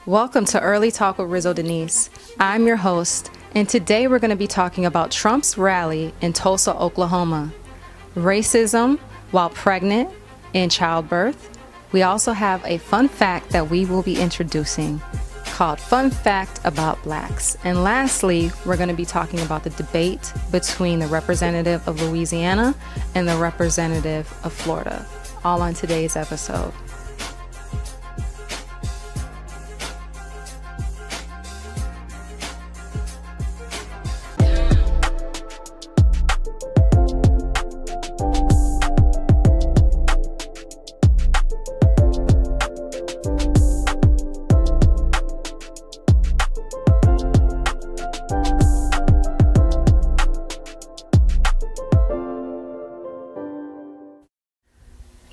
Welcome to Early Talk with Rizzo Denise. I'm your host, and today we're going to be talking about Trump's rally in Tulsa, Oklahoma, racism while pregnant and childbirth. We also have a fun fact that we will be introducing called Fun Fact About Blacks. And lastly, we're going to be talking about the debate between the representative of Louisiana and the representative of Florida, all on today's episode.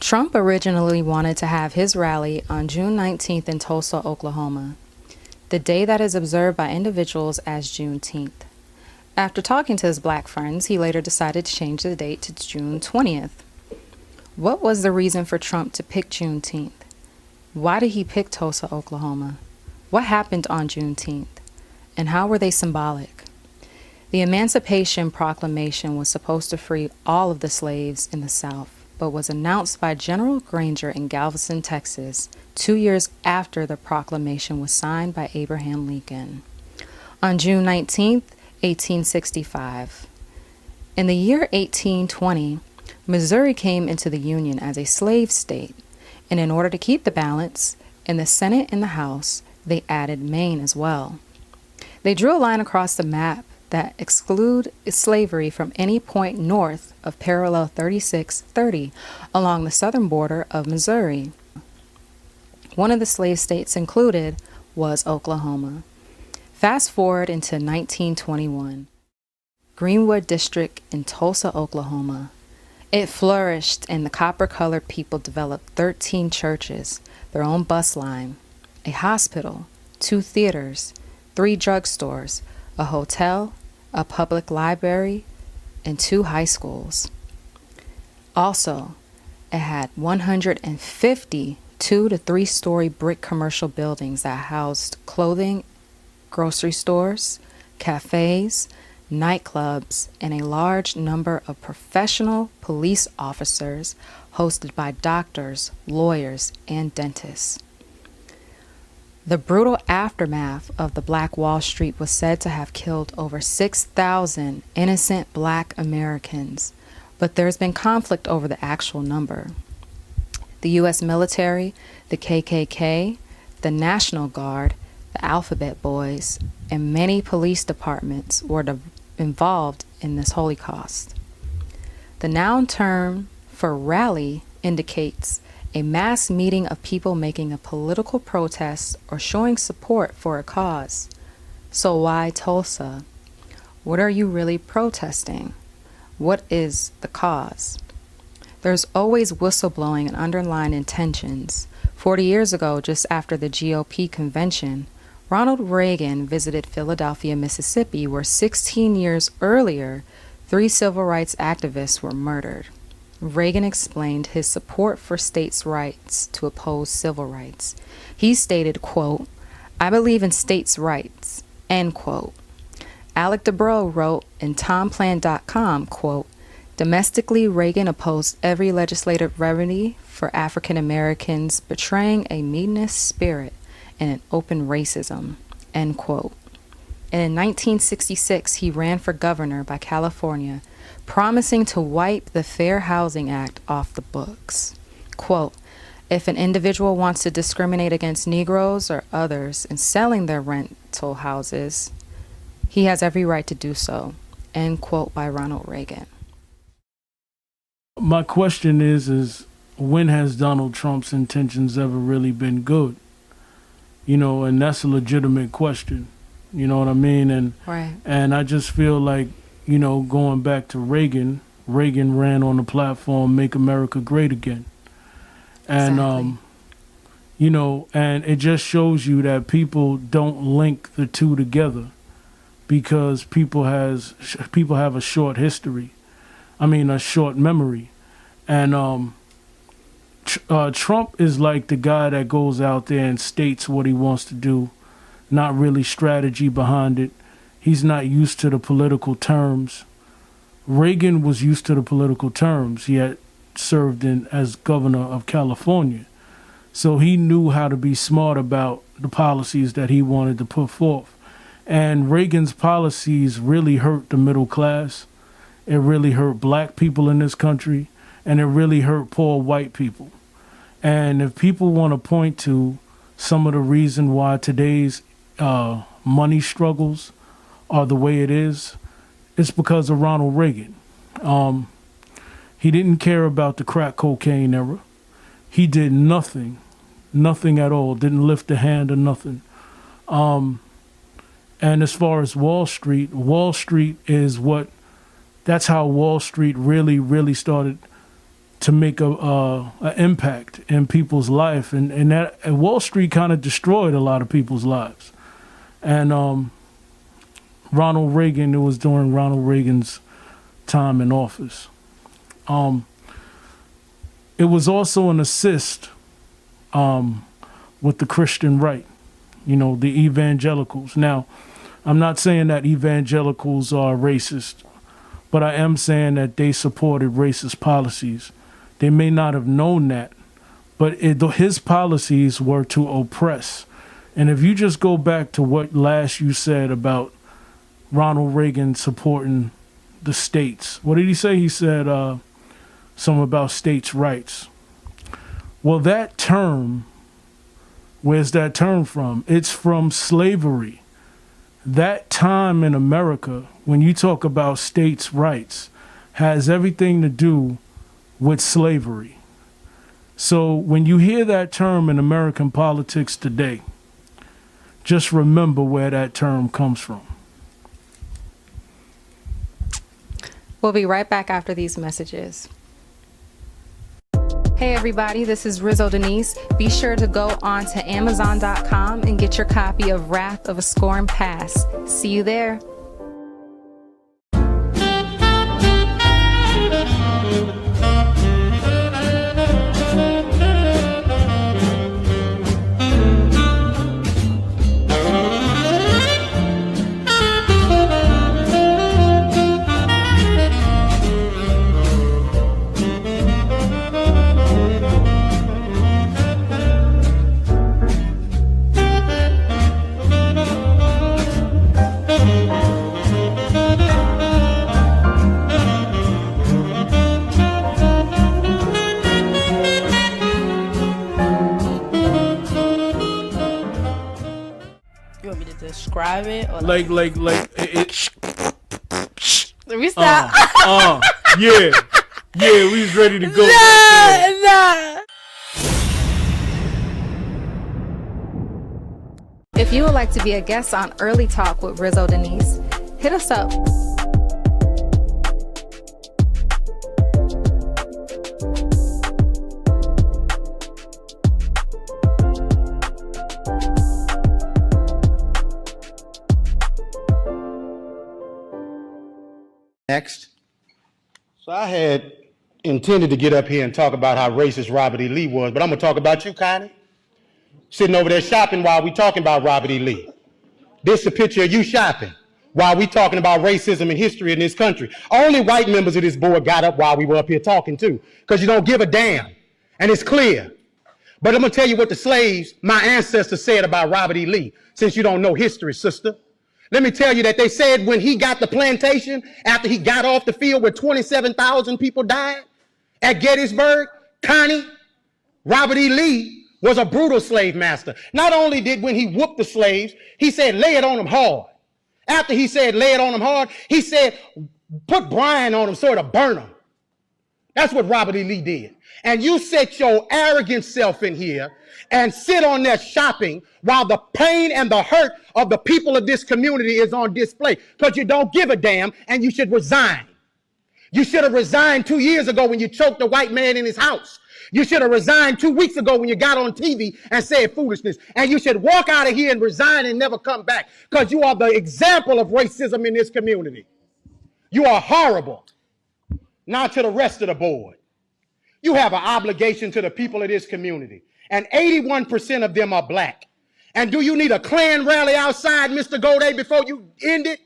Trump originally wanted to have his rally on June 19th in Tulsa, Oklahoma, the day that is observed by individuals as Juneteenth. After talking to his black friends, he later decided to change the date to June 20th. What was the reason for Trump to pick Juneteenth? Why did he pick Tulsa, Oklahoma? What happened on Juneteenth? And how were they symbolic? The Emancipation Proclamation was supposed to free all of the slaves in the South, but was announced by General Granger in Galveston, Texas, 2 years after the proclamation was signed by Abraham Lincoln. On June 19, 1865. In the year 1820, Missouri came into the Union as a slave state, and in order to keep the balance in the Senate and the House, they added Maine as well. They drew a line across the map that exclude slavery from any point north of parallel 3630 along the southern border of Missouri. One of the slave states included was Oklahoma. Fast forward into 1921. Greenwood District in Tulsa, Oklahoma. It flourished, and the copper-colored people developed 13 churches, their own bus line, a hospital, 2 theaters, 3 drugstores, a hotel, a public library, and 2 high schools. Also, it had 150 2 to 3 story brick commercial buildings that housed clothing, grocery stores, cafes, nightclubs, and a large number of professional police officers hosted by doctors, lawyers, and dentists. The brutal aftermath of the Black Wall Street was said to have killed over 6,000 innocent Black Americans, but there's been conflict over the actual number. The U.S. military, the KKK, the National Guard, the Alphabet Boys, and many police departments were involved in this Holocaust. The noun term for rally indicates a mass meeting of people making a political protest or showing support for a cause. So why Tulsa? What are you really protesting? What is the cause? There's always whistleblowing and underlying intentions. 40 years ago, just after the GOP convention, Ronald Reagan visited Philadelphia, Mississippi, where 16 years earlier, 3 civil rights activists were murdered. Reagan explained his support for states' rights to oppose civil rights. He stated, quote, "I believe in states' rights," end quote. Alec DeBrow wrote in TomPlan.com, quote, "Domestically, Reagan opposed every legislative remedy for African Americans, betraying a meanness spirit and an open racism," end quote. And in 1966, he ran for governor by California, promising to wipe the Fair Housing Act off the books. Quote, "If an individual wants to discriminate against Negroes or others in selling their rental houses, he has every right to do so," end quote by Ronald Reagan. My question is when has Donald Trump's intentions ever really been good? You know, and that's a legitimate question. You know what I mean? And right. And I just feel like, you know, going back to Reagan ran on the platform "Make America Great Again." And Exactly. you know, and it just shows you that people don't link the two together because people have a short history. I mean, a short memory. And Trump is like the guy that goes out there and states what he wants to do, not really strategy behind it. He's not used to the political terms. Reagan was used to the political terms. He had served as governor of California. So he knew how to be smart about the policies that he wanted to put forth. And Reagan's policies really hurt the middle class. It really hurt black people in this country. And it really hurt poor white people. And if people want to point to some of the reason why today's money struggles are the way it is, it's because of Ronald Reagan. He didn't care about the crack cocaine era. He did nothing at all, didn't lift a hand or nothing. And as far as Wall Street is that's how Wall Street really started to make an impact in people's life. And Wall Street kind of destroyed a lot of people's lives. And Ronald Reagan, it was during Ronald Reagan's time in office. It was also an assist with the Christian right, the evangelicals. Now, I'm not saying that evangelicals are racist, but I am saying that they supported racist policies. They may not have known that, but his policies were to oppress. And if you just go back to what last you said about Ronald Reagan supporting the states, what did he say? He said something about states' rights. Well, that term, where's that term from? It's from slavery. That time in America, when you talk about states' rights, has everything to do with slavery. So when you hear that term in American politics today, just remember where that term comes from. We'll be right back after these messages. Hey everybody, this is Rizzo Denise. Be sure to go on to Amazon.com and get your copy of Wrath of a Scorn Pass. See you there. Describe it or like it. Let me stop. Yeah, we was ready to go. Nah. If you would like to be a guest on Early Talk with Rizzo Denise, hit us up. Next. So I had intended to get up here and talk about how racist Robert E. Lee was, but I'm gonna talk about you, Connie. Sitting over there shopping while we talking about Robert E. Lee. This is a picture of you shopping while we talking about racism and history in this country. Only white members of this board got up while we were up here talking too, because you don't give a damn, and it's clear. But I'm gonna tell you what the slaves, my ancestors, said about Robert E. Lee, since you don't know history, sister. Let me tell you that they said when he got the plantation, after he got off the field where 27,000 people died at Gettysburg, Connie, Robert E. Lee was a brutal slave master. Not only did when he whooped the slaves, he said, lay it on them hard. After he said, lay it on them hard, he said, put brine on them so it'll burn them. That's what Robert E. Lee did. And you set your arrogant self in here and sit on there shopping while the pain and the hurt of the people of this community is on display, because you don't give a damn and you should resign. You should have resigned 2 years ago when you choked a white man in his house. You should have resigned 2 weeks ago when you got on TV and said foolishness. And you should walk out of here and resign and never come back, because you are the example of racism in this community. You are horrible. Now to the rest of the board. You have an obligation to the people of this community. And 81% of them are black. And do you need a Klan rally outside, Mr. Goday, before you end it?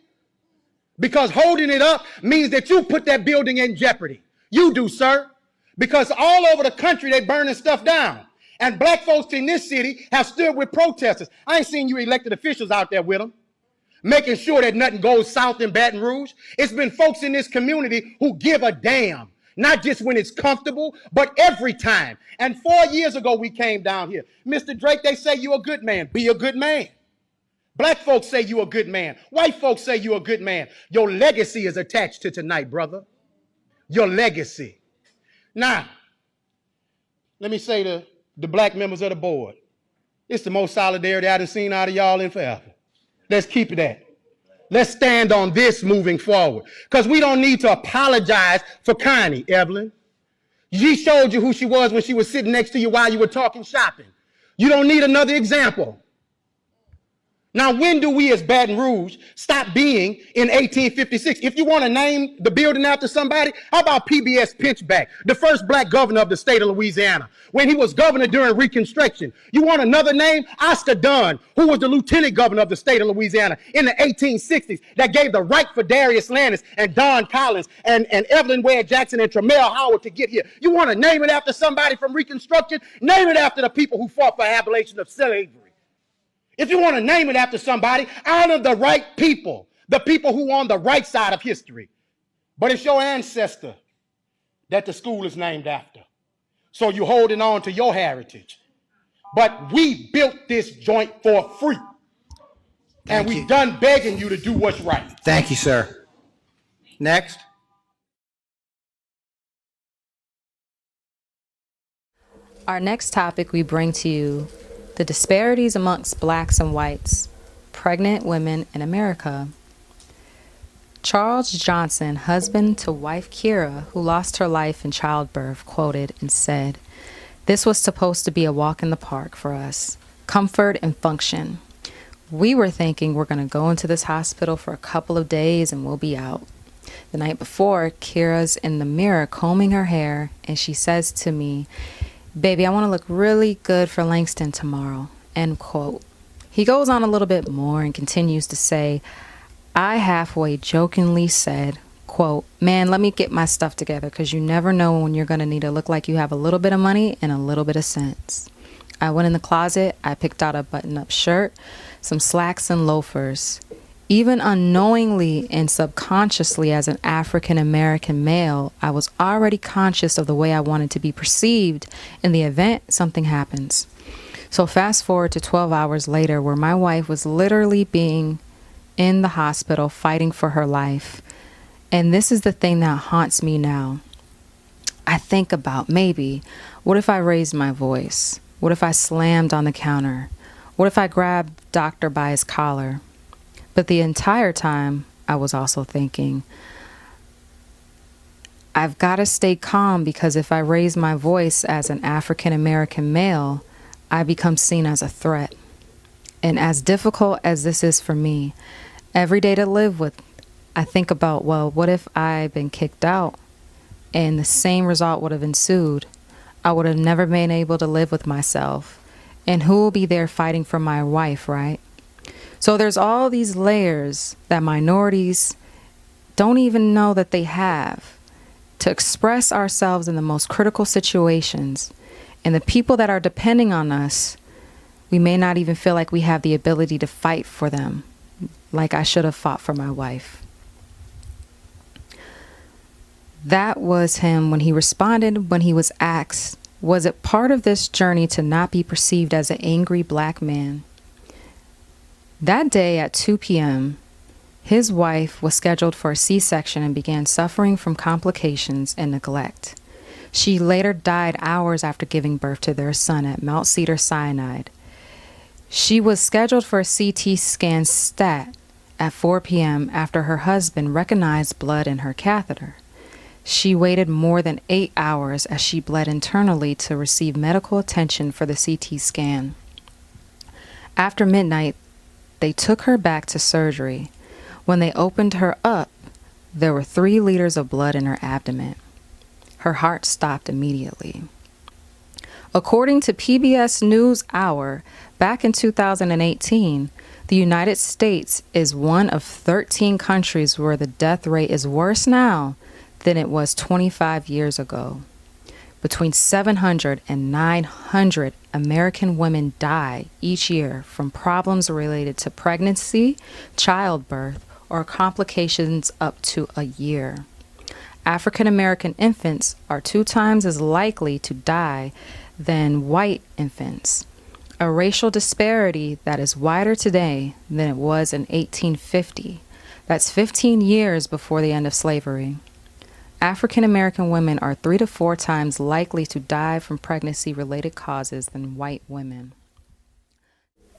Because holding it up means that you put that building in jeopardy. You do, sir. Because all over the country, they burning stuff down. And black folks in this city have stood with protesters. I ain't seen you elected officials out there with them, making sure that nothing goes south in Baton Rouge. It's been folks in this community who give a damn, not just when it's comfortable, but every time. And 4 years ago, we came down here. Mr. Drake, they say you're a good man. Be a good man. Black folks say you're a good man. White folks say you're a good man. Your legacy is attached to tonight, brother. Your legacy. Now, let me say to the black members of the board, it's the most solidarity I've seen out of y'all in forever. Let's keep it at. Let's stand on this moving forward. Because we don't need to apologize for Connie, Evelyn. She showed you who she was when she was sitting next to you while you were talking shopping. You don't need another example. Now, when do we as Baton Rouge stop being in 1856? If you want to name the building after somebody, how about PBS Pinchback, the first black governor of the state of Louisiana, when he was governor during Reconstruction? You want another name? Oscar Dunn, who was the lieutenant governor of the state of Louisiana in the 1860s, that gave the right for Darius Landis and Don Collins and Evelyn Ware Jackson and Tremel Howard to get here. You want to name it after somebody from Reconstruction? Name it after the people who fought for abolition of slavery. If you want to name it after somebody, honor the right people, the people who are on the right side of history. But it's your ancestor that the school is named after. So you're holding on to your heritage. But we built this joint for free. And we've done begging you to do what's right. Thank you, sir. Next. Our next topic we bring to you: the disparities amongst blacks and whites, pregnant women in America. Charles Johnson, husband to wife Kira, who lost her life in childbirth, quoted and said, "This was supposed to be a walk in the park for us, comfort and function. We were thinking we're going to go into this hospital for a couple of days and we'll be out." The night before, Kira's in the mirror combing her hair, and she says to me, "Baby, I want to look really good for Langston tomorrow," end quote. He goes on a little bit more and continues to say, "I halfway jokingly said, quote, man, let me get my stuff together because you never know when you're going to need to look like you have a little bit of money and a little bit of sense." I went in the closet, I picked out a button-up shirt, some slacks and loafers. Even unknowingly and subconsciously as an African-American male, I was already conscious of the way I wanted to be perceived in the event something happens. So fast forward to 12 hours later, where my wife was literally being in the hospital fighting for her life. And this is the thing that haunts me now. I think about, maybe, what if I raised my voice? What if I slammed on the counter? What if I grabbed the doctor by his collar? But the entire time, I was also thinking, I've got to stay calm, because if I raise my voice as an African-American male, I become seen as a threat. And as difficult as this is for me, every day to live with, I think about, well, what if I'd been kicked out and the same result would have ensued? I would have never been able to live with myself. And who will be there fighting for my wife, right? So there's all these layers that minorities don't even know that they have to express ourselves in the most critical situations. And the people that are depending on us, we may not even feel like we have the ability to fight for them, like I should have fought for my wife. That was him when he responded when he was asked, was it part of this journey to not be perceived as an angry black man? That day at 2 p.m., his wife was scheduled for a C-section and began suffering from complications and neglect. She later died hours after giving birth to their son at Mount Cedar Sinai. She was scheduled for a CT scan stat at 4 p.m. after her husband recognized blood in her catheter. She waited more than 8 hours as she bled internally to receive medical attention for the CT scan. After midnight, they took her back to surgery. When they opened her up, there were 3 liters of blood in her abdomen. Her heart stopped immediately. According to PBS NewsHour, back in 2018, the United States is one of 13 countries where the death rate is worse now than it was 25 years ago. Between 700 and 900 American women die each year from problems related to pregnancy, childbirth, or complications up to a year. African American infants are 2 times as likely to die than white infants, a racial disparity that is wider today than it was in 1850. That's 15 years before the end of slavery. African American women are 3 to 4 times likely to die from pregnancy-related causes than white women.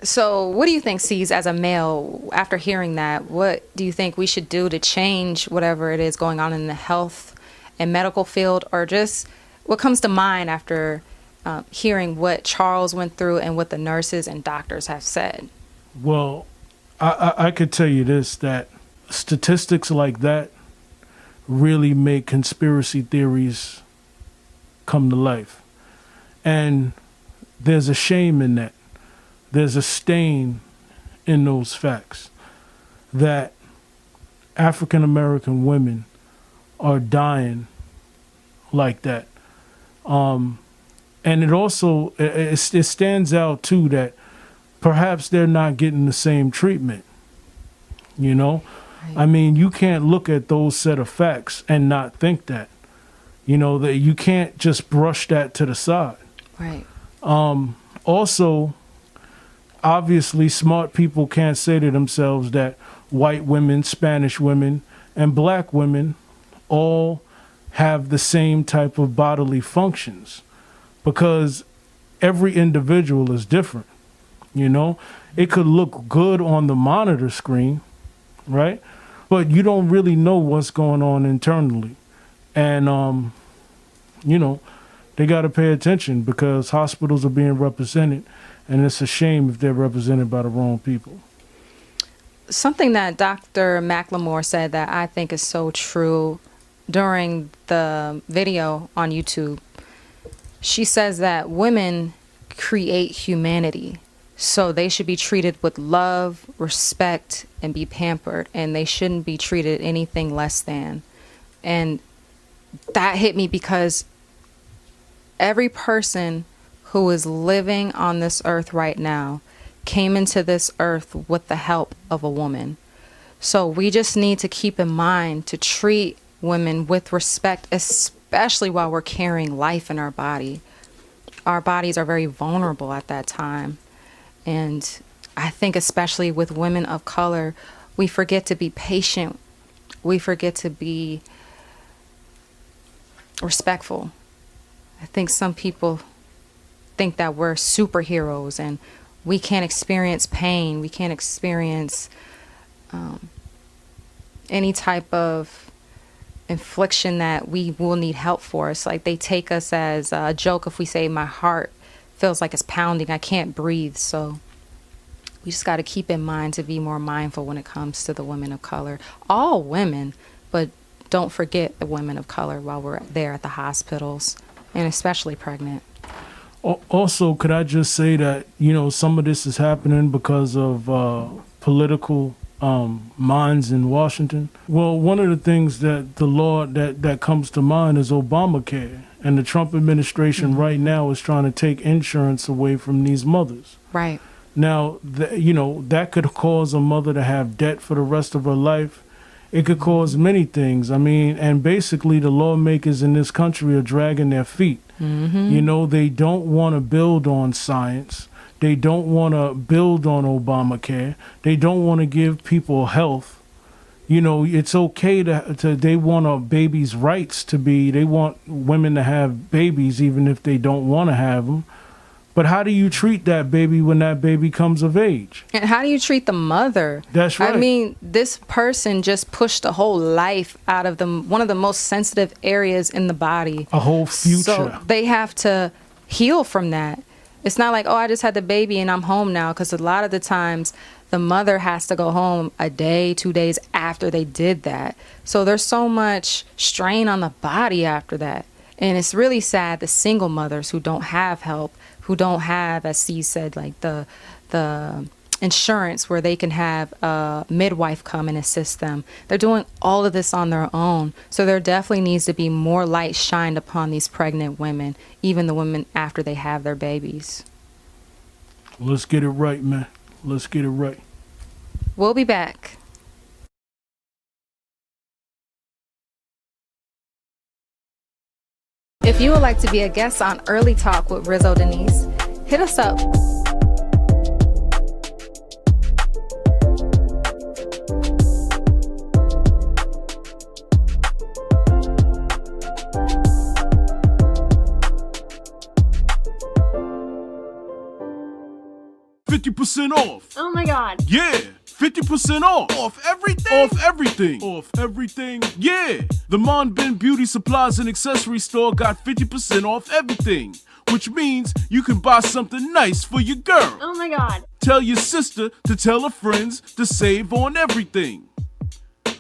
So what do you think, C's, as a male, after hearing that, what do you think we should do to change whatever it is going on in the health and medical field, or just what comes to mind after hearing what Charles went through and what the nurses and doctors have said? Well, I could tell you this, that statistics like that really make conspiracy theories come to life. And there's a shame in that. There's a stain in those facts that African American women are dying like that. And it also, it stands out too that perhaps they're not getting the same treatment, you know? Right. I mean, you can't look at those set of facts and not think that, you know, that you can't just brush that to the side. Right. Also, obviously, smart people can't say to themselves that white women, Spanish women, and black women all have the same type of bodily functions, because every individual is different. You know, it could look good on the monitor screen, right? But you don't really know what's going on internally. And, you know, they got to pay attention, because hospitals are being represented, and it's a shame if they're represented by the wrong people. Something that Dr. McLemore said that I think is so true during the video on YouTube. She says that women create humanity, so they should be treated with love, respect, and be pampered, and they shouldn't be treated anything less than. And that hit me, because every person who is living on this earth right now came into this earth with the help of a woman. So we just need to keep in mind to treat women with respect, especially while we're carrying life in our body. Our bodies are very vulnerable at that time. And I think especially with women of color, we forget to be patient. We forget to be respectful. I think some people think that we're superheroes and we can't experience pain. We can't experience any type of infliction that we will need help for. It's like they take us as a joke if we say my heart feels like it's pounding, I can't breathe. So we just got to keep in mind to be more mindful when it comes to the women of color. All women, but don't forget the women of color while we're there at the hospitals, and especially pregnant. Also, could I just say that, you know, some of this is happening because of political minds in Washington? Well, one of the things that the law that comes to mind is Obamacare. And the Trump administration right now is trying to take insurance away from these mothers. Right. Now, you know, that could cause a mother to have debt for the rest of her life. It could cause many things. I mean, and basically the lawmakers in this country are dragging their feet. Mm-hmm. You know, they don't want to build on science. They don't want to build on Obamacare. They don't want to give people health. You know, it's okay to they want a baby's rights to be, they want women to have babies even if they don't want to have them. But how do you treat that baby when that baby comes of age? And how do you treat the mother? That's right. I mean, this person just pushed a whole life out of one of the most sensitive areas in the body. A whole future. So they have to heal from that. It's not like, oh, I just had the baby and I'm home now, because a lot of the times the mother has to go home a day, 2 days after they did that. So there's so much strain on the body after that. And it's really sad, the single mothers who don't have help, who don't have, as C said, like the insurance where they can have a midwife come and assist them. They're doing all of this on their own. So there definitely needs to be more light shined upon these pregnant women, even the women after they have their babies. Let's get it right, man. Let's get it right. We'll be back. If you would like to be a guest on Early Talk with Rizzo Denise, hit us up. $50% off. Oh my god. Yeah, 50% off. Off everything? Off everything. Off everything? Yeah. The Mon Ben Beauty Supplies and Accessory Store got 50% off everything, which means you can buy something nice for your girl. Oh my god. Tell your sister to tell her friends to save on everything.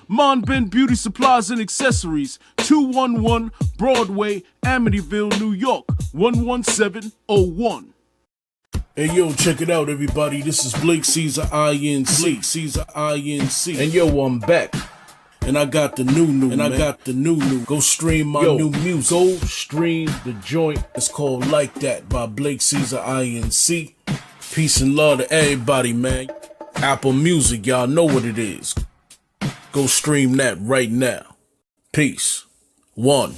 Mon Ben Beauty Supplies and Accessories, 211 Broadway, Amityville, New York, 11701. Hey yo, check it out, everybody. This is Blake Caesar INC. And yo, I'm back. And I got the new. Go stream my new music. Go stream the joint. It's called Like That by Blake Caesar INC. Peace and love to everybody, man. Apple Music, y'all know what it is. Go stream that right now. Peace. One.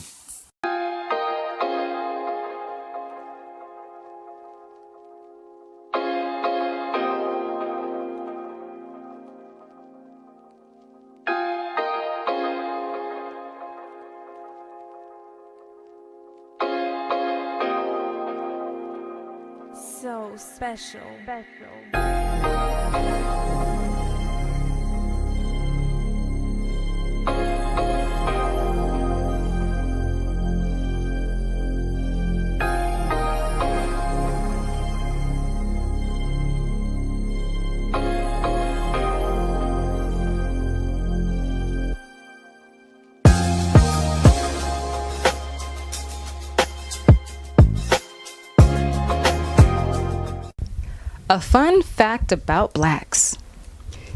So special. A fun fact about blacks.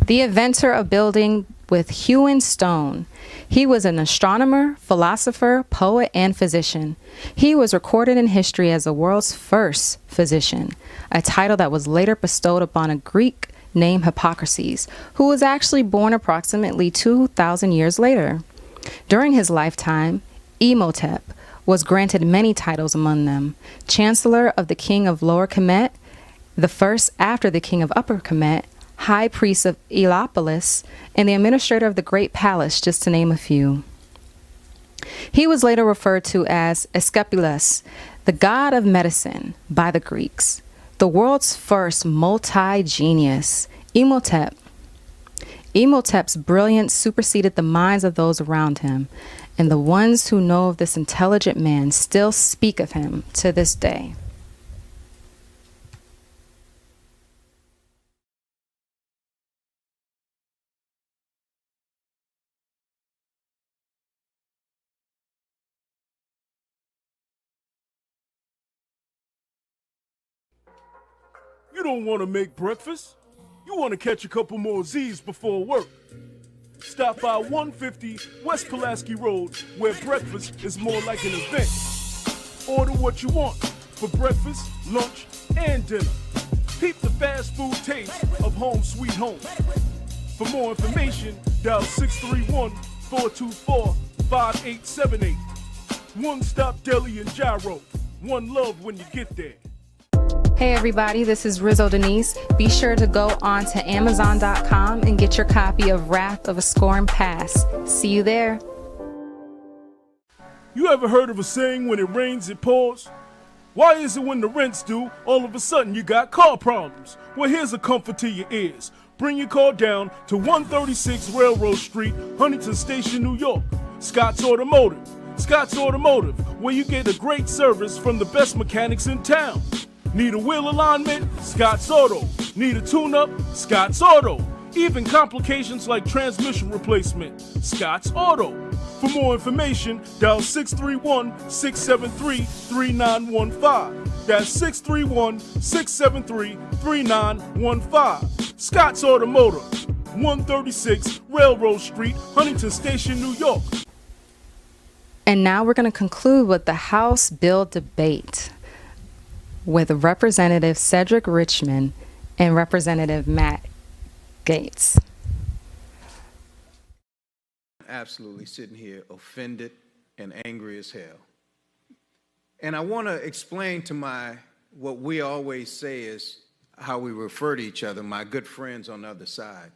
The inventor of building with hewn stone. He was an astronomer, philosopher, poet, and physician. He was recorded in history as the world's first physician, a title that was later bestowed upon a Greek named Hippocrates, who was actually born approximately 2,000 years later. During his lifetime, Imhotep was granted many titles, among them Chancellor of the King of Lower Kemet, the first after the king of Upper Kemet, high priest of Heliopolis, and the administrator of the Great Palace, just to name a few. He was later referred to as Asclepius, the god of medicine, by the Greeks, the world's first multi-genius, Imhotep. Imhotep's brilliance superseded the minds of those around him, and the ones who know of this intelligent man still speak of him to this day. You don't want to make breakfast. You want to catch a couple more Z's before work. Stop by 150 West Pulaski Road, where breakfast is more like an event. Order what you want for breakfast, lunch, and dinner. Peep the fast food taste of home sweet home. For more information, dial 631-424-5878. One Stop Deli and Gyro. One love when you get there. Hey everybody, this is Rizzo Denise. Be sure to go on to Amazon.com and get your copy of Wrath of a Scorn Pass. See you there. You ever heard of a saying, when it rains, it pours? Why is it when the rent's due, all of a sudden you got car problems? Well, here's a comfort to your ears. Bring your car down to 136 Railroad Street, Huntington Station, New York. Scott's Automotive. Scott's Automotive, where you get a great service from the best mechanics in town. Need a wheel alignment? Scott's Auto. Need a tune-up? Scott's Auto. Even complications like transmission replacement? Scott's Auto. For more information, dial 631-673-3915. That's 631-673-3915. Scott's Automotive, 136 Railroad Street, Huntington Station, New York. And now we're going to conclude with the House bill debate with Representative Cedric Richmond and Representative Matt Gaetz. Absolutely sitting here offended and angry as hell. And I want to explain to what we always say is how we refer to each other, my good friends on the other side.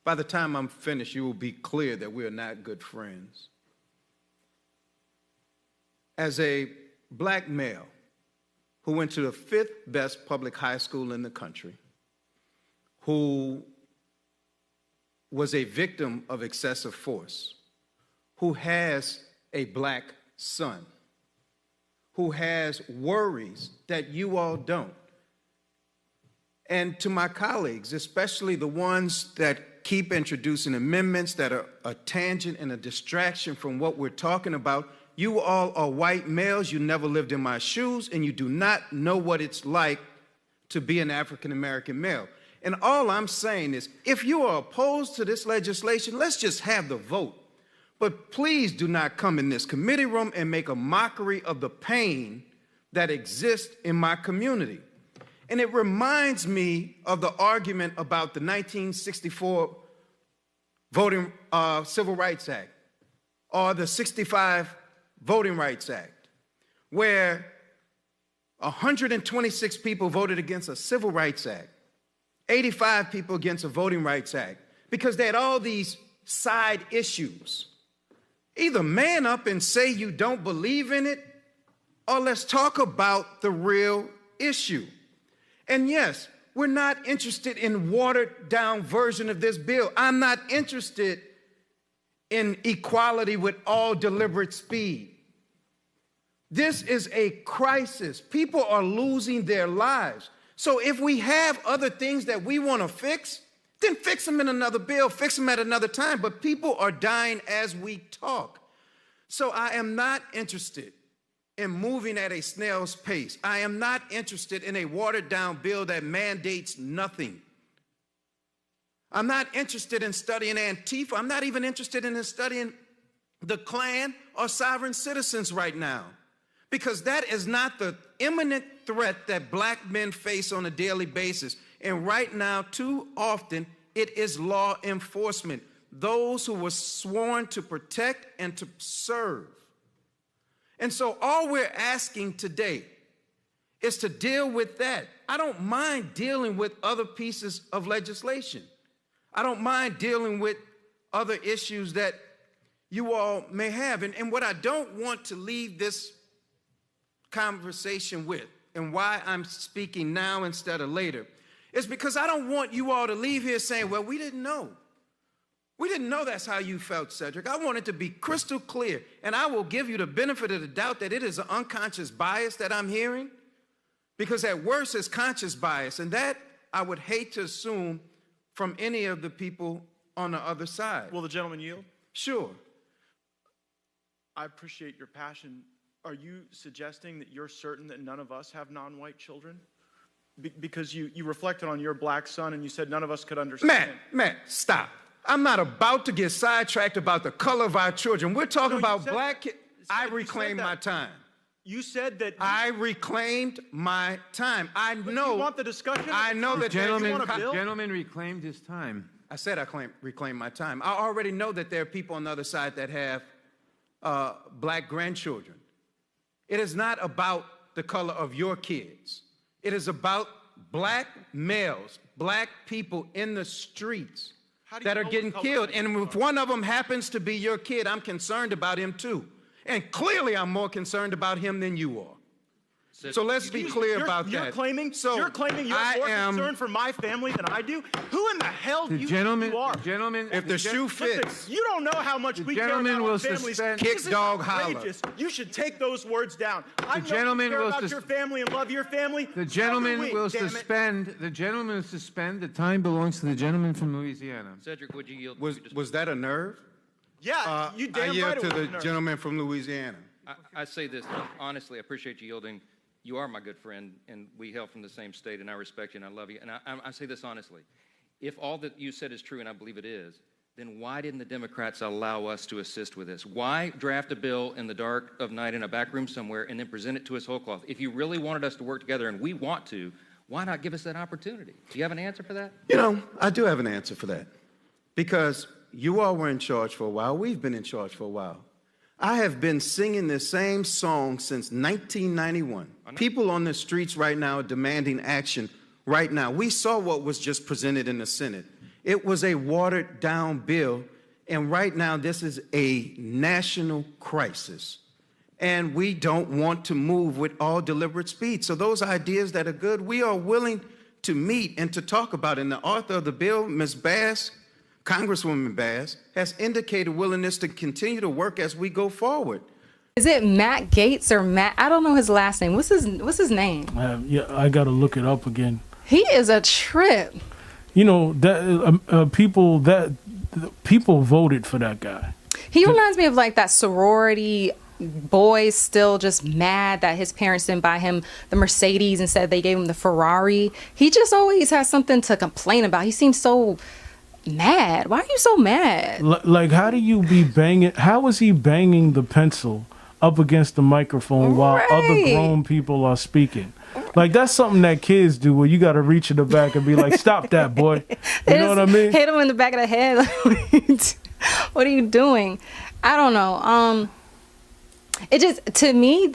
By the time I'm finished, you will be clear that we are not good friends. As a black male who went to the 5th best public high school in the country, who was a victim of excessive force, who has a black son, who has worries that you all don't. And to my colleagues, especially the ones that keep introducing amendments that are a tangent and a distraction from what we're talking about, you all are white males, you never lived in my shoes, and you do not know what it's like to be an African-American male. And all I'm saying is, if you are opposed to this legislation, let's just have the vote. But please do not come in this committee room and make a mockery of the pain that exists in my community. And it reminds me of the argument about the 1964 Civil Rights Act, or the 65 Voting Rights Act, where 126 people voted against a Civil Rights Act, 85 people against a Voting Rights Act, because they had all these side issues. Either man up and say you don't believe in it, or let's talk about the real issue. And yes, we're not interested in watered down version of this bill. I'm not interested in equality with all deliberate speed. This is a crisis. People are losing their lives. So if we have other things that we want to fix, then fix them in another bill, fix them at another time. But people are dying as we talk. So I am not interested in moving at a snail's pace. I am not interested in a watered down bill that mandates nothing. I'm not interested in studying Antifa. I'm not even interested in studying the Klan or sovereign citizens right now, because that is not the imminent threat that black men face on a daily basis. And right now, too often, it is law enforcement, those who were sworn to protect and to serve. And so all we're asking today is to deal with that. I don't mind dealing with other pieces of legislation. I don't mind dealing with other issues that you all may have. And what I don't want to leave this conversation with, and why I'm speaking now instead of later, is because I don't want you all to leave here saying, well, we didn't know. We didn't know that's how you felt, Cedric. I want it to be crystal clear, and I will give you the benefit of the doubt that it is an unconscious bias that I'm hearing, because at worst it's conscious bias, and that I would hate to assume from any of the people on the other side. Will the gentleman yield? Sure. I appreciate your passion. Are you suggesting that you're certain that none of us have non-white children? Because you reflected on your black son and you said none of us could understand. Matt, stop. I'm not about to get sidetracked about the color of our children. We're talking about black kids. I reclaimed my time. You said that. I reclaimed my time. I know. You want the discussion? I know that gentleman reclaimed his time. I said I reclaimed my time. I already know that there are people on the other side that have black grandchildren. It is not about the color of your kids. It is about black males, black people in the streets that are getting killed. And if one of them happens to be your kid, I'm concerned about him too. And clearly I'm more concerned about him than you are. So let's be clear about that. You're claiming you're more concerned for my family than I do? Who in the hell do you think you are? Gentlemen, if the shoe fits. You don't know how much we care about our families. Kick dog holler. You should take those words down. I know gentleman you care will about your family and love your family. The gentleman will suspend. The gentleman will suspend. The time belongs to the gentleman from Louisiana. Cedric, would you yield? Was that a nerve? Yeah, you I damn yield right it to the wasn't. gentleman from Louisiana. I say this, honestly, I appreciate you yielding. You are my good friend, and we hail from the same state, and I respect you, and I love you. And I say this honestly. If all that you said is true, and I believe it is, then why didn't the Democrats allow us to assist with this? Why draft a bill in the dark of night in a back room somewhere and then present it to us whole cloth? If you really wanted us to work together, and we want to, why not give us that opportunity? Do you have an answer for that? You know, I do have an answer for that. Because you all were in charge for a while. We've been in charge for a while. I have been singing this same song since 1991. People on the streets right now are demanding action right now. We saw what was just presented in the Senate. It was a watered-down bill, and right now this is a national crisis. And we don't want to move with all deliberate speed. So those ideas that are good, we are willing to meet and to talk about. And the author of the bill, Ms. Bass, Congresswoman Bass, has indicated willingness to continue to work as we go forward. Is it Matt Gaetz or Matt? I don't know his last name. What's his name? Yeah, I got to look it up again. He is a trip. You know that people voted for that guy. He reminds me of like that sorority boys still just mad that his parents didn't buy him the Mercedes, instead they gave him the Ferrari. He just always has something to complain about. He seems so mad. Why are you so mad? Like, how do you be banging? How is he banging the pencil up against the microphone while other grown people are speaking? Like, that's something that kids do where you got to reach in the back and be like, stop that, boy. You know what I mean? Hit him in the back of the head. What are you doing? I don't know. It just, to me,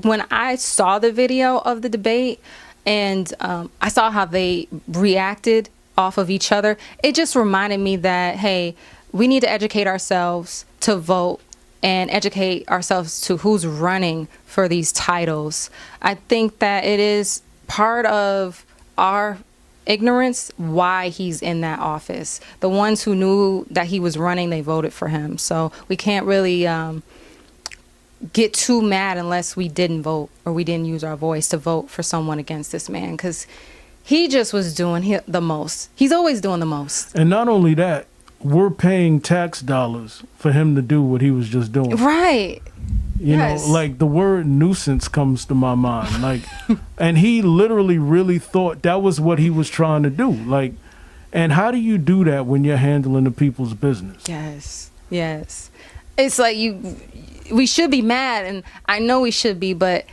when I saw the video of the debate and I saw how they reacted off of each other, it just reminded me that, hey, we need to educate ourselves to vote and educate ourselves to who's running for these titles. I think that it is part of our ignorance why he's in that office. The ones who knew that he was running, they voted for him. So we can't really get too mad unless we didn't vote or we didn't use our voice to vote for someone against this man, because he just was doing the most. He's always doing the most. And not only that, we're paying tax dollars for him to do what he was just doing. Right. You know, like the word nuisance comes to my mind. Like, and he literally really thought that was what he was trying to do. Like, and how do you do that when you're handling the people's business? Yes. Yes. It's like we should be mad, and I know we should be, but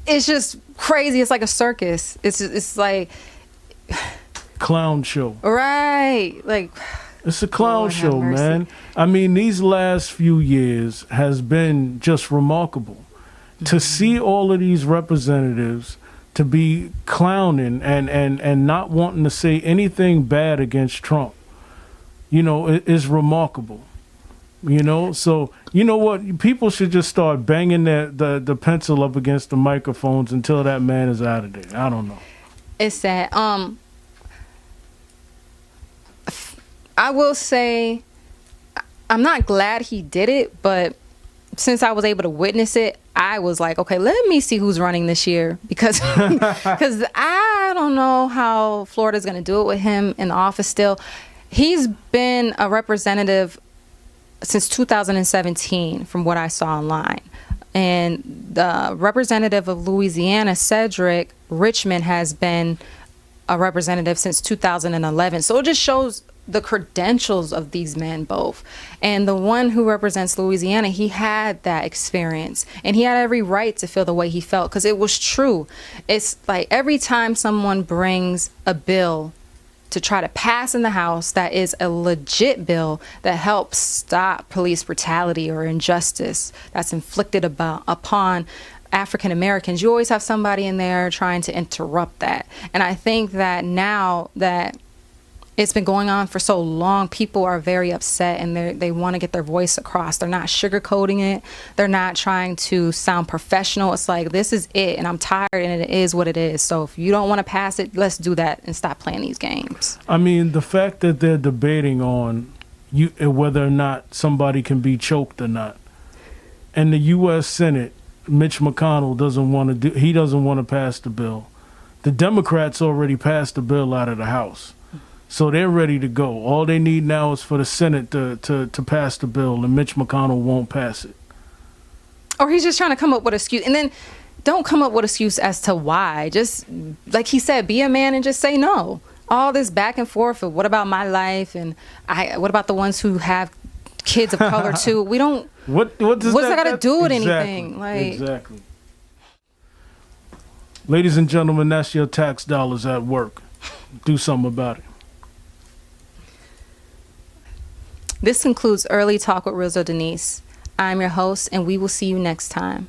it's just crazy. It's like a circus. It's like clown show. Right. Like, it's a clown show, man. I mean, these last few years has been just remarkable. To see all of these representatives to be clowning and not wanting to say anything bad against Trump, you know, is remarkable. You know, so you know what? People should just start banging the pencil up against the microphones until that man is out of there. I don't know. It's sad. I will say, I'm not glad he did it, but since I was able to witness it, I was like, okay, let me see who's running this year, because I don't know how Florida's going to do it with him in the office still. He's been a representative since 2017, from what I saw online. And the representative of Louisiana, Cedric Richmond, has been a representative since 2011. So it just shows the credentials of these men both. And the one who represents Louisiana, he had that experience, and he had every right to feel the way he felt, because it was true. It's like every time someone brings a bill to try to pass in the House that is a legit bill that helps stop police brutality or injustice that's inflicted upon African Americans, you always have somebody in there trying to interrupt that. And I think that now that it's been going on for so long, people are very upset, and they want to get their voice across. They're not sugarcoating it. They're not trying to sound professional. It's like, this is it, and I'm tired, and it is what it is. So if you don't want to pass it, let's do that and stop playing these games. I mean, the fact that they're debating on whether or not somebody can be choked or not, and the U.S. Senate, Mitch McConnell doesn't want to pass the bill. The Democrats already passed the bill out of the House. So they're ready to go. All they need now is for the Senate to pass the bill, and Mitch McConnell won't pass it. Or he's just trying to come up with an excuse. And then don't come up with an excuse as to why. Just, like he said, be a man and just say no. All this back and forth of what about my life and what about the ones who have kids of color too? We don't. What's that got to do with exactly, anything? Exactly. Ladies and gentlemen, that's your tax dollars at work. Do something about it. This concludes Early Talk with Rizzo Denise. I'm your host, and we will see you next time.